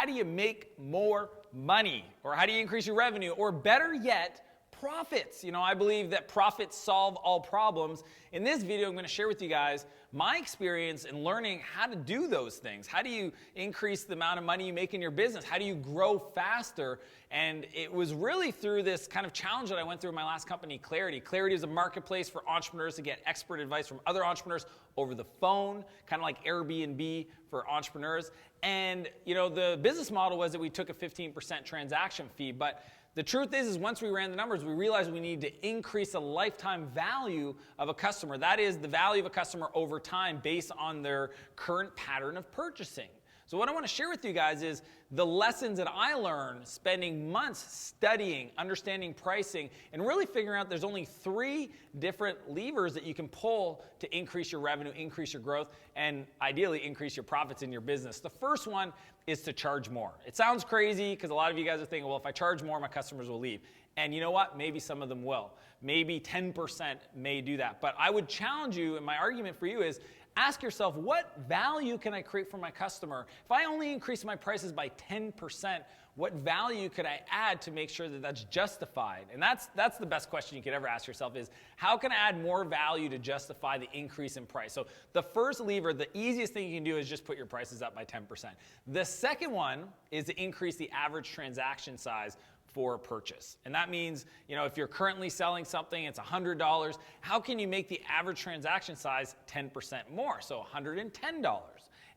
how do you make more money? Or how do you increase your revenue? Or better yet, profits. You know, I believe that profits solve all problems. In this video, I'm going to share with you guys my experience in learning how to do those things. How do you increase the amount of money you make in your business? How do you grow faster? And it was really through this kind of challenge that I went through in my last company, Clarity. Clarity is a marketplace for entrepreneurs to get expert advice from other entrepreneurs over the phone, kind of like Airbnb for entrepreneurs. And, you know, the business model was that we took a 15% transaction fee, but the truth is once we ran the numbers, we realized we need to increase the lifetime value of a customer. That is the value of a customer over time based on their current pattern of purchasing. So what I want to share with you guys is the lessons that I learned spending months studying, understanding pricing, and really figuring out there's only 3 different levers that you can pull to increase your revenue, increase your growth, and ideally increase your profits in your business. The first one is to charge more. It sounds crazy because a lot of you guys are thinking, well, if I charge more, my customers will leave. And you know what? Maybe some of them will. Maybe 10% may do that. But I would challenge you, and my argument for you is, ask yourself, what value can I create for my customer? If I only increase my prices by 10%, what value could I add to make sure that that's justified? And that's the best question you could ever ask yourself is, how can I add more value to justify the increase in price? So the first lever, the easiest thing you can do is just put your prices up by 10%. The second one is to increase the average transaction size for a purchase. And that means, you know, if you're currently selling something, it's $100, how can you make the average transaction size 10% more? So $110.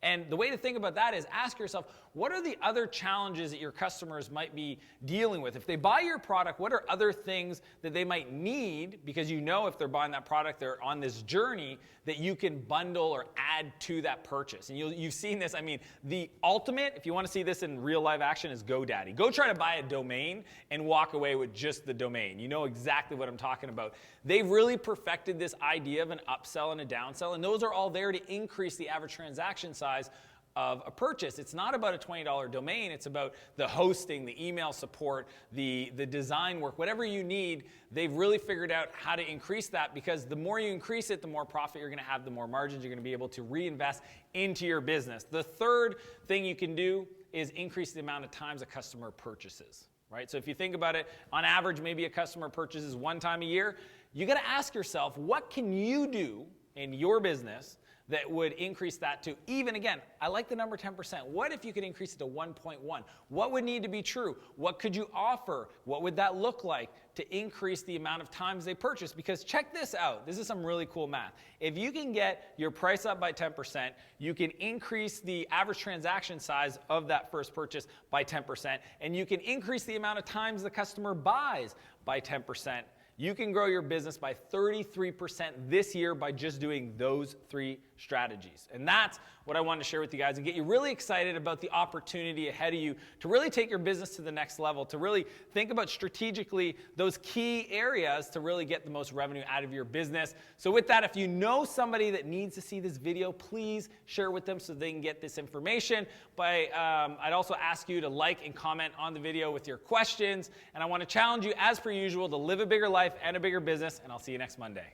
And the way to think about that is ask yourself, what are the other challenges that your customers might be dealing with? If they buy your product, what are other things that they might need? Because you know if they're buying that product, they're on this journey that you can bundle or add to that purchase. And you've seen this. I mean, the ultimate, if you want to see this in real live action, is GoDaddy. Go try to buy a domain and walk away with just the domain. You know exactly what I'm talking about. They've really perfected this idea of an upsell and a downsell, and those are all there to increase the average transaction size of a purchase. It's not about a $20 domain. It's about the hosting, the email support, the design work, whatever you need. They've really figured out how to increase that, because the more you increase it, the more profit you're going to have, the more margins you're going to be able to reinvest into your business. The third thing you can do is increase the amount of times a customer purchases. Right? So if you think about it, on average, maybe a customer purchases 1 time a year. You got to ask yourself, what can you do in your business that would increase that to, even again, I like the number 10%. What if you could increase it to 1.1? What would need to be true? What could you offer? What would that look like to increase the amount of times they purchase? Because check this out. This is some really cool math. If you can get your price up by 10%, you can increase the average transaction size of that first purchase by 10%, and you can increase the amount of times the customer buys by 10%. You can grow your business by 33% this year by just doing those 3 strategies. And that's what I wanted to share with you guys and get you really excited about the opportunity ahead of you to really take your business to the next level, to really think about strategically those key areas to really get the most revenue out of your business. So with that, if you know somebody that needs to see this video, please share it with them so they can get this information. I'd also ask you to like and comment on the video with your questions. And I want to challenge you, as per usual, to live a bigger life and a bigger business. And I'll see you next Monday.